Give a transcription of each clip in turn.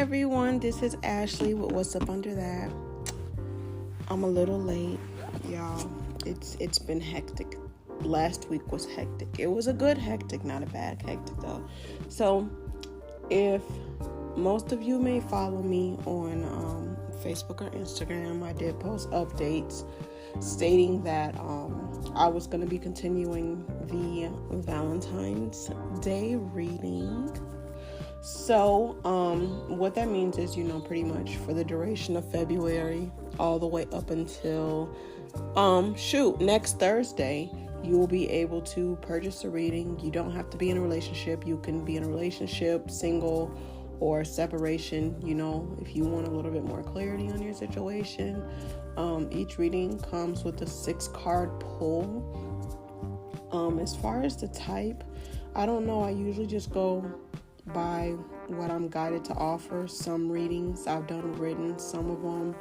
everyone, this is Ashley with What's Up Under That. I'm a little late, y'all. It's been hectic. Last week was hectic. It was a good hectic, not a bad hectic though. So if most of you may follow me on Facebook or Instagram, I did post updates stating that I was going to be continuing the Valentines Day reading. So what that means is, pretty much for the duration of February all the way up until next Thursday, you will be able to purchase a reading. You don't have to be in a relationship. You can be in a relationship, single, or separation, if you want a little bit more clarity on your situation. Each reading comes with a 6-card pull. As far as the type, I don't know. I usually just go by what I'm guided to offer. Some readings I've done written, some of them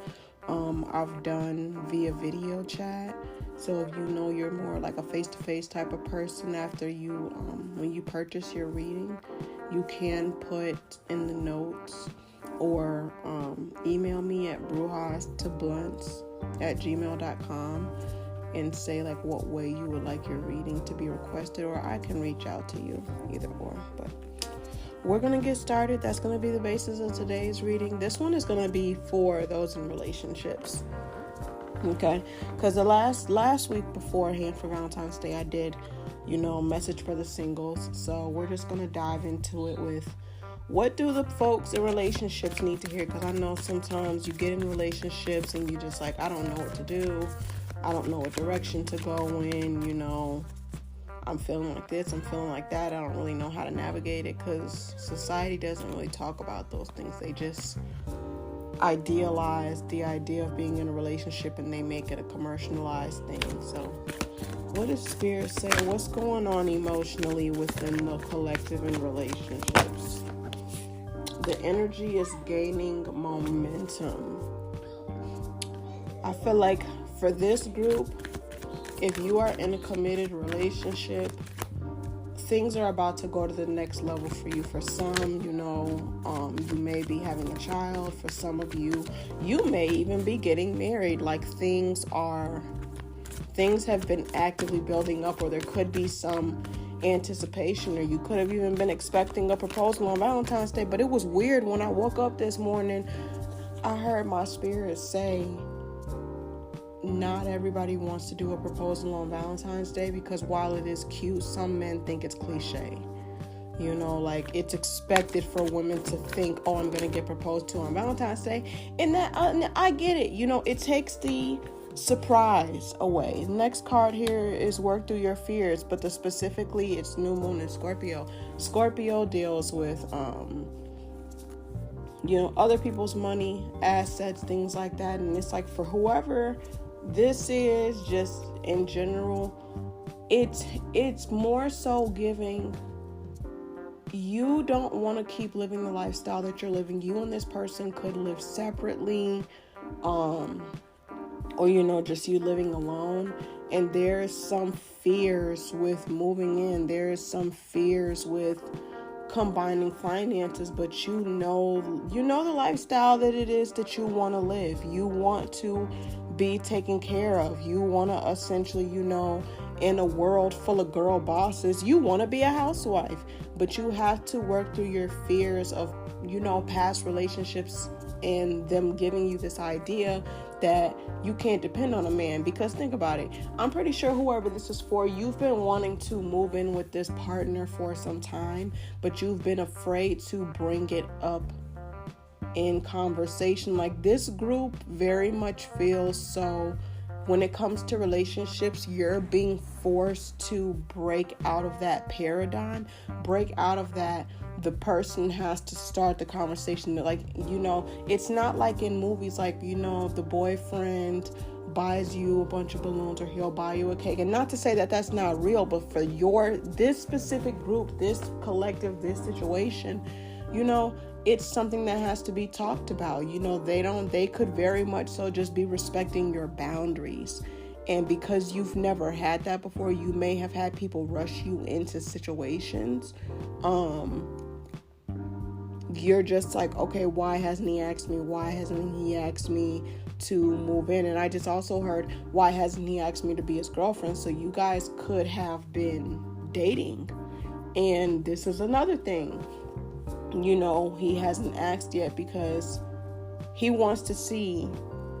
I've done via video chat. So if you're more like a face-to-face type of person, after you when you purchase your reading, you can put in the notes or email me at brujas2blunts@gmail.com and say like what way you would like your reading to be requested, or I can reach out to you, either or. But we're going to get started. That's going to be the basis of today's reading. This one is going to be for those in relationships. Okay? Because the last week beforehand for Valentine's Day, I did, message for the singles. So we're just going to dive into it with what do the folks in relationships need to hear? Because I know sometimes you get in relationships and you just like, I don't know what to do. I don't know what direction to go in, I'm feeling like this, I'm feeling like that. I don't really know how to navigate it because society doesn't really talk about those things. They just idealize the idea of being in a relationship and they make it a commercialized thing. So what does Spirit say? What's going on emotionally within the collective in relationships? The energy is gaining momentum. I feel like for this group, if you are in a committed relationship, things are about to go to the next level for you. For some, you may be having a child. For some of you, you may even be getting married. Like things have been actively building up, or there could be some anticipation, or you could have even been expecting a proposal on Valentine's Day. But it was weird when I woke up this morning, I heard my spirit say, not everybody wants to do a proposal on Valentine's Day, because while it is cute, some men think it's cliche. Like it's expected for women to think, oh, I'm going to get proposed to on Valentine's Day. And that I get it. It takes the surprise away. The next card here is work through your fears, but specifically it's new moon in Scorpio. Scorpio deals with, other people's money, assets, things like that. And it's like for whoever this is, just in general, it's more so giving. You don't want to keep living the lifestyle that you're living. You and this person could live separately, or just you living alone. And there's some fears with moving in. There's some fears with combining finances, but you know the lifestyle that it is that you want to live. You want to be taken care of. You want to essentially, in a world full of girl bosses, you want to be a housewife, but you have to work through your fears of, past relationships and them giving you this idea that you can't depend on a man. Because think about it, I'm pretty sure whoever this is for, you've been wanting to move in with this partner for some time, but you've been afraid to bring it up in conversation. Like this group very much feels so when it comes to relationships, you're being forced to break out of that paradigm, break out of that. The person has to start the conversation. Like, it's not like in movies, like, the boyfriend buys you a bunch of balloons, or he'll buy you a cake. And not to say that that's not real, but for this specific group, this collective, this situation, it's something that has to be talked about. They could very much so just be respecting your boundaries. And because you've never had that before, you may have had people rush you into situations you're just like, okay, why hasn't he asked me? Why hasn't he asked me to move in? And I just also heard, why hasn't he asked me to be his girlfriend? So you guys could have been dating. And this is another thing. He hasn't asked yet because he wants to see,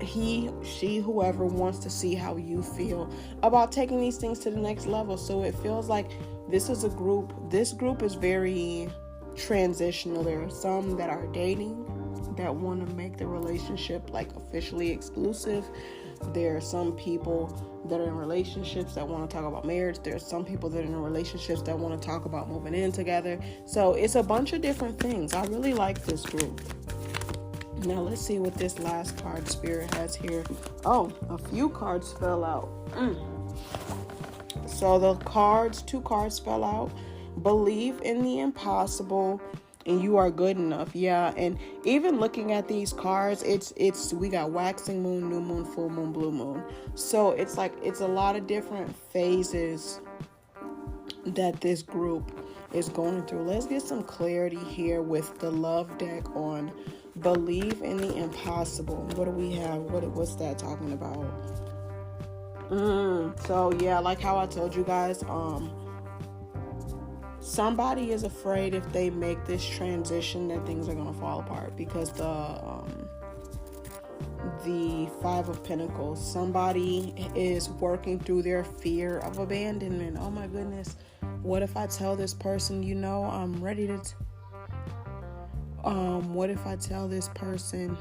whoever wants to see how you feel about taking these things to the next level. So it feels like this group is very transitional. There are some that are dating that want to make the relationship like officially exclusive. There are some people that are in relationships that want to talk about marriage. There are some people that are in relationships that want to talk about moving in together. So it's a bunch of different things. I really like this group. Now let's see what this last card Spirit has here. Oh, a few cards fell out. So two cards fell out. Believe in the impossible and you are good enough. Yeah, and even looking at these cards, we got waxing moon, new moon, full moon, blue moon. So it's a lot of different phases that this group is going through. Let's get some clarity here with the love deck on believe in the impossible. What do we have? What's that talking about? So yeah, like how I told you guys, somebody is afraid if they make this transition that things are going to fall apart, because the Five of Pentacles, somebody is working through their fear of abandonment. Oh my goodness, what if I tell this person, I'm ready to what if I tell this person,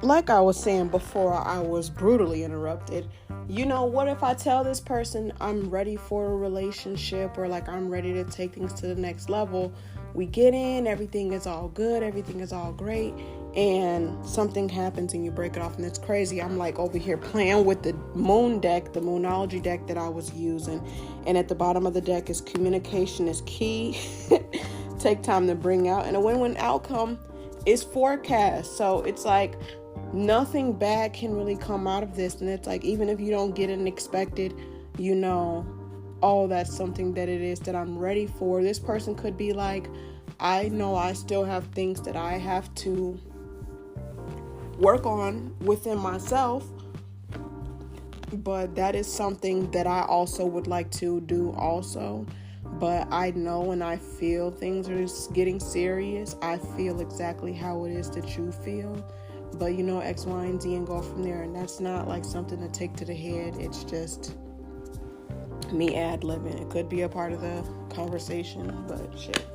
like I was saying before I was brutally interrupted, what if I tell this person I'm ready for a relationship, or like I'm ready to take things to the next level? We get in, everything is all good, everything is all great, and something happens and you break it off, and it's crazy. I'm like over here playing with the moon deck, the moonology deck that I was using, and at the bottom of the deck is communication is key. Take time to bring out, and a win-win outcome is forecast. So it's like nothing bad can really come out of this, and it's like even if you don't get an expected, that's something that it is that I'm ready for. This person could be like, I know I still have things that I have to work on within myself, but that is something that I also would like to do also. But I know when I feel things are getting serious, I feel exactly how it is that you feel. But X, Y, and Z, and go from there. And that's not like something to take to the head. It's just me ad-libbing. It could be a part of the conversation, but shit.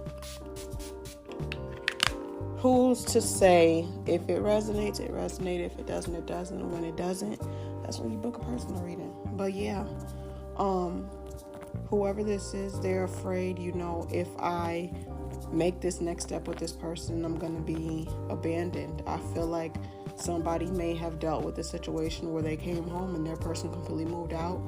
Who's to say? If it resonates, it resonates. If it doesn't, it doesn't. And when it doesn't, that's when you book a personal reading. But yeah, whoever this is, they're afraid, if I make this next step with this person, I'm going to be abandoned. I feel like somebody may have dealt with a situation where they came home and their person completely moved out,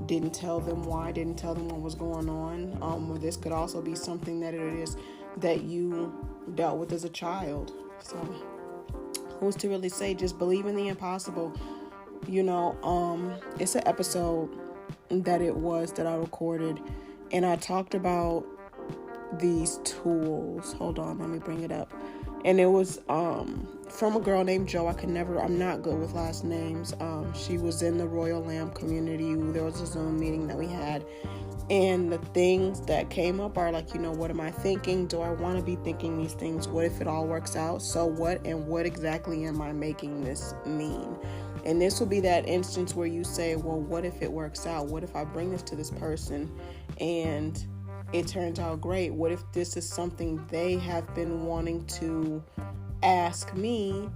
didn't tell them why, didn't tell them what was going on. Or this could also be something that it is that you dealt with as a child. So who's to really say? Just believe in the impossible. It's an episode that I recorded, and I talked about these tools. Hold on, let me bring it up. And it was from a girl named Jo. I'm not good with last names. She was in the Royal Lamb community. There was a Zoom meeting that we had, and the things that came up are like, what am I thinking? Do I want to be thinking these things? What if it all works out? So what exactly am I making this mean? And this will be that instance where you say, well, what if it works out? What if I bring this to this person and it turns out great? What if this is something they have been wanting to ask me,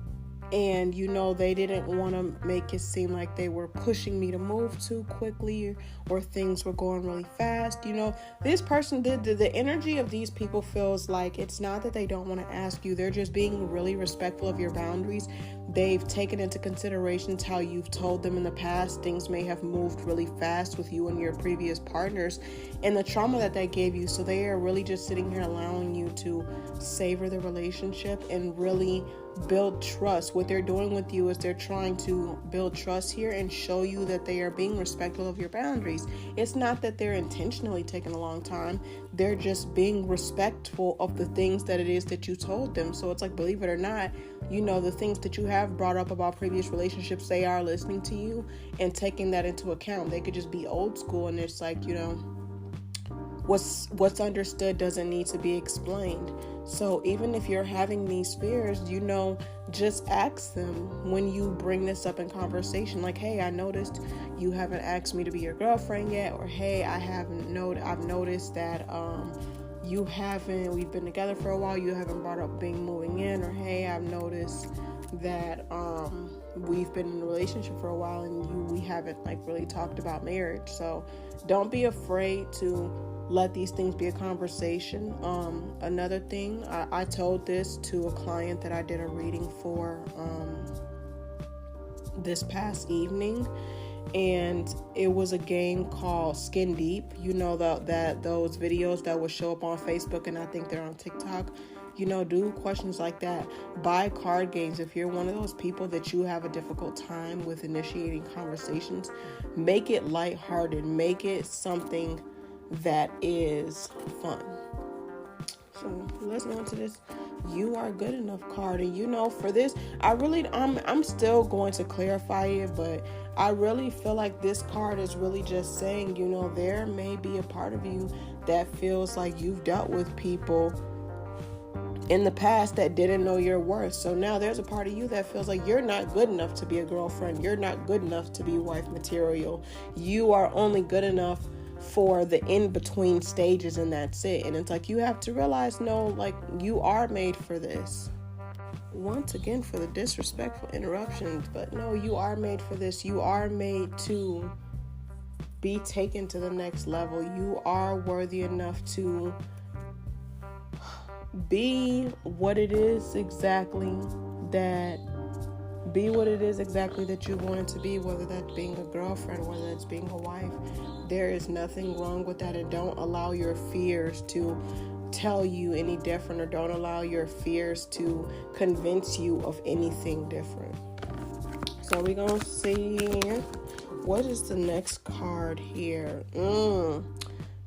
and they didn't want to make it seem like they were pushing me to move too quickly, or things were going really fast. This person did the energy of these people feels like it's not that they don't want to ask you, they're just being really respectful of your boundaries. They've taken into consideration how you've told them in the past things may have moved really fast with you and your previous partners, and the trauma that they gave you. So they are really just sitting here allowing you to savor the relationship and really build trust. What they're doing with you is they're trying to build trust here and show you that they are being respectful of your boundaries. It's not that they're intentionally taking a long time. They're just being respectful of the things that it is that you told them. So it's like, believe it or not, the things that you have brought up about previous relationships, they are listening to you and taking that into account. They could just be old school, and it's like, what's understood doesn't need to be explained. So even if you're having these fears, just ask them when you bring this up in conversation. Like, hey, I noticed you haven't asked me to be your girlfriend yet. Or, hey, I've noticed that we've been together for a while, you haven't brought up moving in. Or, hey, I've noticed that we've been in a relationship for a while and we haven't really talked about marriage. So don't be afraid to let these things be a conversation. Another thing, I told this to a client that I did a reading for this past evening, and it was a game called Skin Deep. Those videos that would show up on Facebook, and I think they're on TikTok. Do questions like that. Buy card games. If you're one of those people that you have a difficult time with initiating conversations, make it lighthearted. Make it something that is fun. So let's go into this "You Are Good Enough" card. And for this, I'm still going to clarify it, but I really feel like this card is really just saying, there may be a part of you that feels like you've dealt with people in the past that didn't know your worth. So now there's a part of you that feels like you're not good enough to be a girlfriend. You're not good enough to be wife material. You are only good enough for the in-between stages, and that's it. And it's like, you have to realize, you are made for this. Once again, for the disrespectful interruptions, but no, you are made for this. You are made to be taken to the next level. You are worthy enough to be what it is exactly that you wanted to be, whether that's being a girlfriend, whether it's being a wife. There is nothing wrong with that, and don't allow your fears to tell you any different, or don't allow your fears to convince you of anything different. So we're going to see, what is the next card here?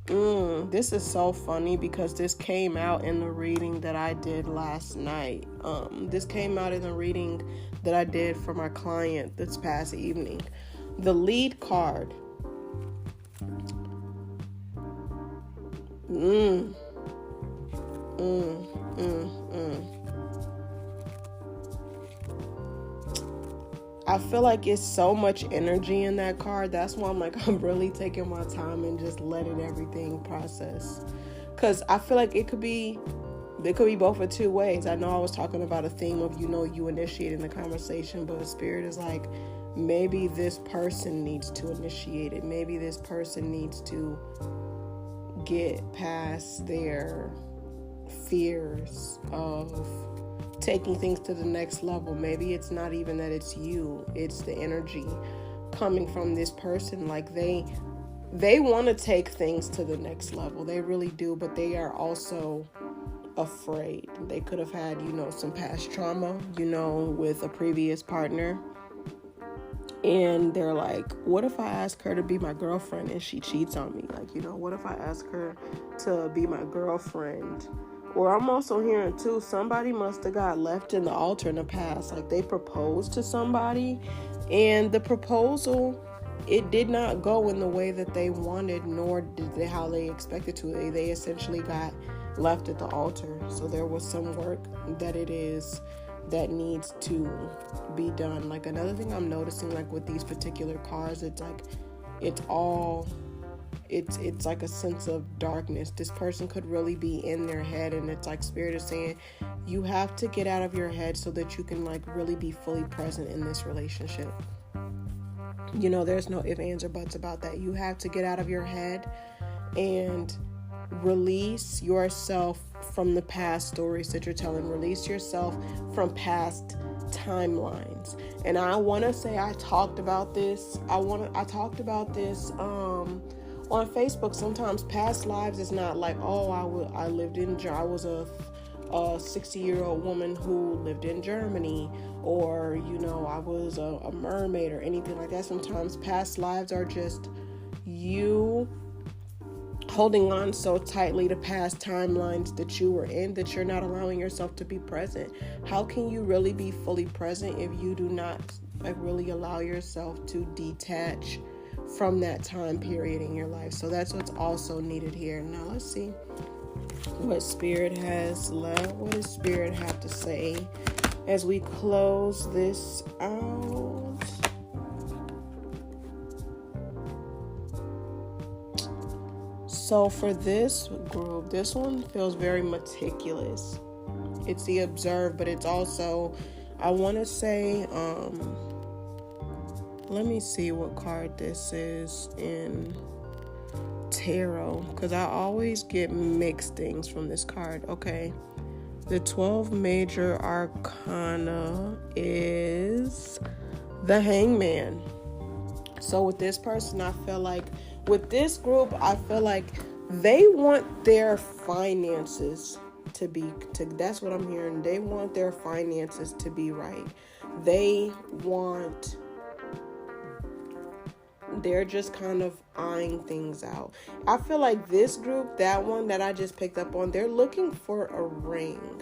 This is so funny because this came out in the reading that I did last night. This came out in the reading that I did for my client this past evening. The lead card. I feel like it's so much energy in that card. That's why I'm really taking my time and just letting everything process. Because I feel like it could be both of two ways. I know I was talking about a theme of, you initiating the conversation, but the spirit is like, maybe this person needs to initiate it. Maybe this person needs to get past their fears of taking things to the next level. Maybe it's not even that it's you, it's the energy coming from this person. Like they want to take things to the next level. They really do, but they are also afraid. They could have had, some past trauma, with a previous partner. And they're like, what if I ask her to be my girlfriend and she cheats on me? What if I ask her to be my girlfriend? Or I'm also hearing too, somebody must have got left in the altar in the past. Like, they proposed to somebody, and the proposal, it did not go in the way that they wanted, nor did they how they expected to. They essentially got left at the altar. So there was some work that needs to be done. Like, another thing I'm noticing, like with these particular cards, it's like a sense of darkness. This person could really be in their head, and it's like spirit is saying you have to get out of your head so that you can really be fully present in this relationship. There's no ifs, ands, or buts about that. You have to get out of your head and release yourself from the past stories that you're telling. Release yourself from past timelines. And I want to say I talked about this on Facebook. Sometimes past lives is not like, oh, I was a 60-year-old woman who lived in Germany, or, I was a mermaid or anything like that. Sometimes past lives are just you holding on so tightly to past timelines that you were in that you're not allowing yourself to be present. How can you really be fully present if you do not really allow yourself to detach from that time period in your life? So that's what's also needed here. Now let's see what Spirit has left. What does Spirit have to say as we close this out? So for this group, this one feels very meticulous. It's the observe, but it's also, I want to say, let me see what card this is in tarot, because I always get mixed things from this card. Okay, the 12 major arcana is the Hangman. So with this person, I feel like, with this group, I feel like they want their finances to be, that's what I'm hearing. They want their finances to be right. They're just kind of eyeing things out. I feel like this group, that one that I just picked up on, they're looking for a ring.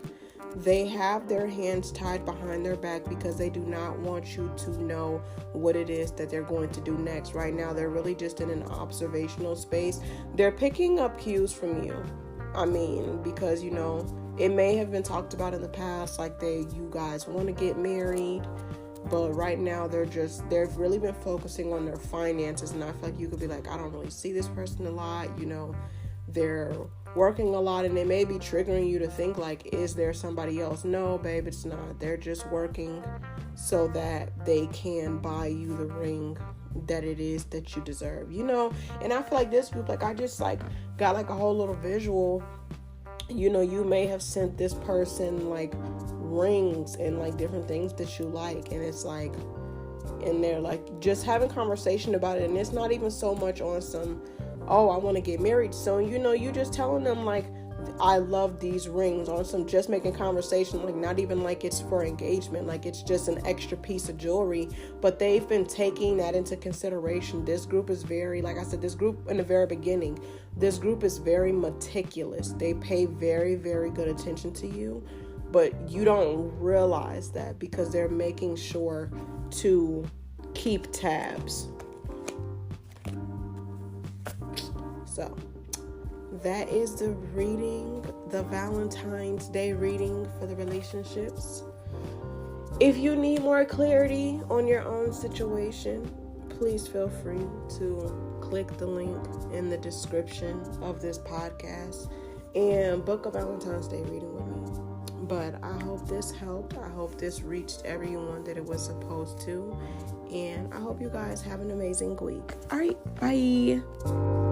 They have their hands tied behind their back because they do not want you to know what it is that they're going to do next. Right now, they're really just in an observational space. They're picking up cues from you. I mean, because, it may have been talked about in the past, like you guys want to get married. But right now, they've really been focusing on their finances. And I feel like you could be like, I don't really see this person a lot. They're working a lot, and they may be triggering you to think like, is there somebody else? No, babe, it's not. They're just working so that they can buy you the ring that it is that you deserve, And I feel like this group, I just got a whole little visual. You may have sent this person rings and different things that you like, and it's and they're just having conversation about it, and it's not even so much on some, oh, I want to get married soon. You just telling them I love these rings, on some just making conversation, not even it's for engagement, it's just an extra piece of jewelry. But they've been taking that into consideration. This group is very, like I said, this group in the very beginning, this group is very meticulous. They pay very, very good attention to you, but you don't realize that because they're making sure to keep tabs. So that is the reading, the Valentine's Day reading for the relationships. If you need more clarity on your own situation, please feel free to click the link in the description of this podcast and book a Valentine's Day reading with me. But I hope this helped. I hope this reached everyone that it was supposed to. And I hope you guys have an amazing week. All right, bye.